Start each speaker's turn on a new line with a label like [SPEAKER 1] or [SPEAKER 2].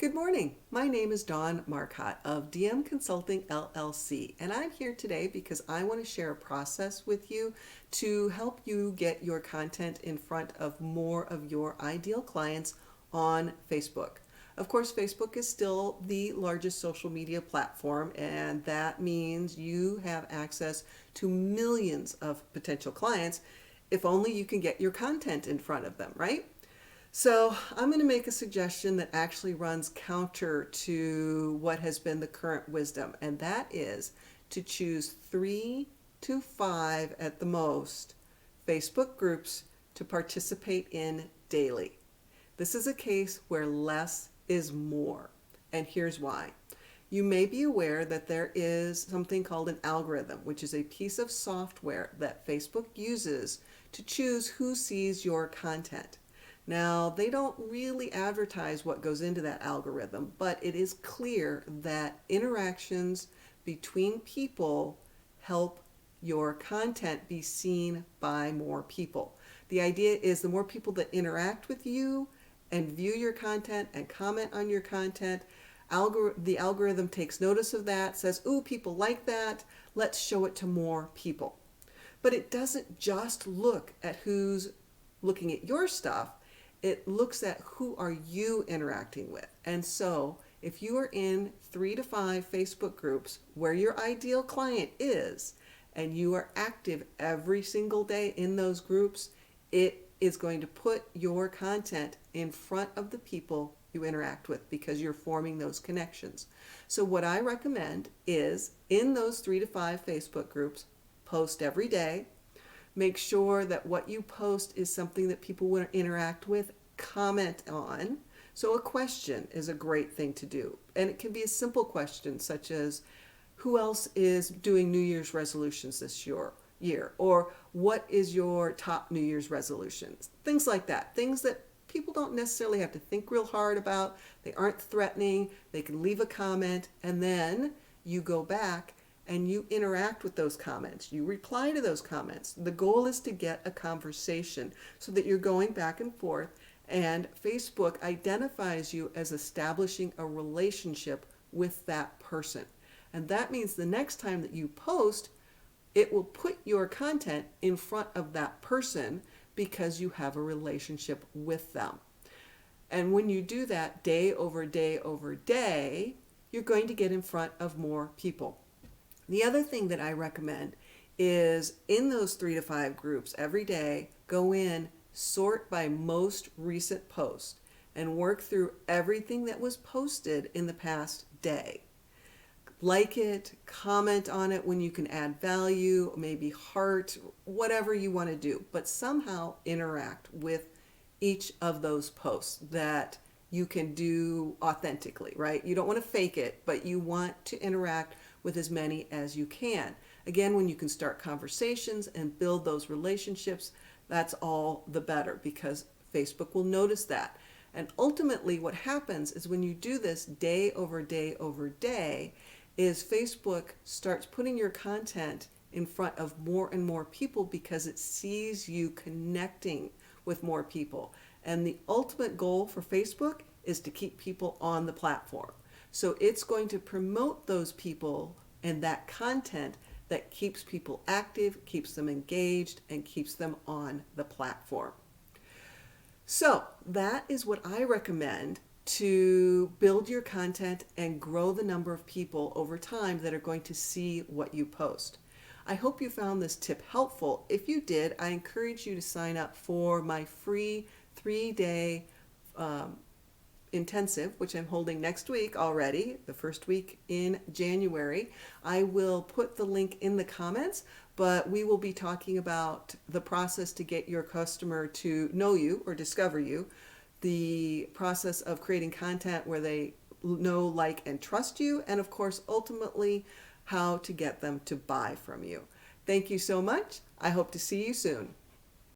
[SPEAKER 1] Good morning. My name is Dawn Marcotte of DM Consulting LLC, and I'm here today because I want to share a process with you to help you get your content in front of more of your ideal clients on Facebook. Of course, Facebook is still the largest social media platform, and that means you have access to millions of potential clients if only you can get your content in front of them, right? So I'm going to make a suggestion that actually runs counter to what has been the current wisdom, and that is to choose 3 to 5 at the most Facebook groups to participate in daily. This is a case where less is more, and here's why. You may be aware that there is something called an algorithm, which is a piece of software that Facebook uses to choose who sees your content. Now, they don't really advertise what goes into that algorithm, but it is clear that interactions between people help your content be seen by more people. The idea is the more people that interact with you and view your content and comment on your content, the algorithm takes notice of that, says, ooh, people like that, let's show it to more people. But it doesn't just look at who's looking at your stuff. It looks at who are you interacting with. And so if you are in 3 to 5 Facebook groups where your ideal client is, and you are active every single day in those groups, it is going to put your content in front of the people you interact with because you're forming those connections. So what I recommend is in those 3 to 5 Facebook groups, post every day. Make sure that what you post is something that people want to interact with, comment on. So a question is a great thing to do. And it can be a simple question such as, who else is doing New Year's resolutions this year? Or what is your top New Year's resolutions? Things like that. Things that people don't necessarily have to think real hard about. They aren't threatening. They can leave a comment, and then you go back and you interact with those comments. You reply to those comments. The goal is to get a conversation so that you're going back and forth, and Facebook identifies you as establishing a relationship with that person. And that means the next time that you post, it will put your content in front of that person because you have a relationship with them. And when you do that day over day over day, you're going to get in front of more people. The other thing that I recommend is in those 3 to 5 groups every day, go in, sort by most recent post, and work through everything that was posted in the past day. Like it, comment on it when you can add value, maybe heart, whatever you want to do, but somehow interact with each of those posts that you can do authentically, right? You don't want to fake it, but you want to interact with as many as you can. Again, when you can start conversations and build those relationships, that's all the better because Facebook will notice that. And ultimately what happens is when you do this day over day over day, is Facebook starts putting your content in front of more and more people because it sees you connecting with more people. And the ultimate goal for Facebook is to keep people on the platform. So it's going to promote those people and that content that keeps people active, keeps them engaged, and keeps them on the platform. So that is what I recommend to build your content and grow the number of people over time that are going to see what you post. I hope you found this tip helpful. If you did, I encourage you to sign up for my free 3-day intensive, which I'm holding next week already, the first week in January. I will put the link in the comments, but we will be talking about the process to get your customer to know you or discover you, the process of creating content where they know, like, and trust you, and of course, ultimately, how to get them to buy from you. Thank you so much. I hope to see you soon.